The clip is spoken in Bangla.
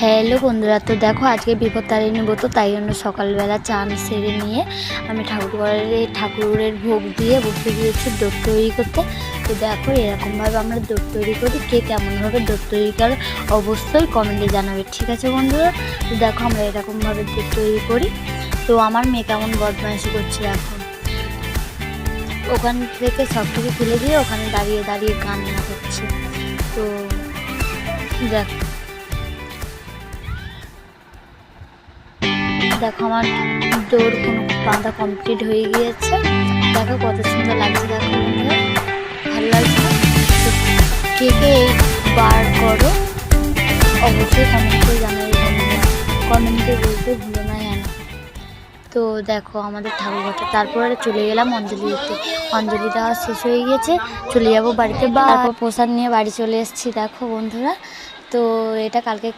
হ্যালো বন্ধুরা, তো দেখো আজকে বিপত্তারিণী ব্রত, তাই জন্য সকালবেলা চান সেরে নিয়ে আমি ঠাকুরের ভোগ দিয়ে বসে গিয়েছি দই তৈরি করতে। তো দেখো এরকমভাবে আমরা দই তৈরি করি, কে কেমনভাবে দই তৈরি করে অবশ্যই কমেন্টে জানাবে, ঠিক আছে বন্ধুরা? তো দেখো আমরা এরকমভাবে দই তৈরি করি। তো আমার মেয়ে কেমন বদমাইশি করছে এখন, ওখান থেকে সব কিছু তুলে দিয়ে ওখানে দাঁড়িয়ে দাঁড়িয়ে কান্না করছে। তো দেখো দেখো আমার ডোর কোনো বাঁধা কমপ্লিট হয়ে গিয়েছে। দেখো কত সুন্দর লাগছে, দেখো বন্ধুরা, ভালো লাগছে না? তো কে কে বার করো অবশ্যই কমেন্ট করে জানাবে বন্ধুরা, কমেন্টে বলতে ভুলো না জানো। তো দেখো আমাদের ঠাকুরঘরটা, তারপরে চলে গেলাম অঞ্জলি দিতে। অঞ্জলি দেওয়া শেষ হয়ে গিয়েছে, চলে যাবো বাড়িতে। তারপর প্রসাদ নিয়ে বাড়ি চলে এসেছি। দেখো বন্ধুরা, তো এটা কালকে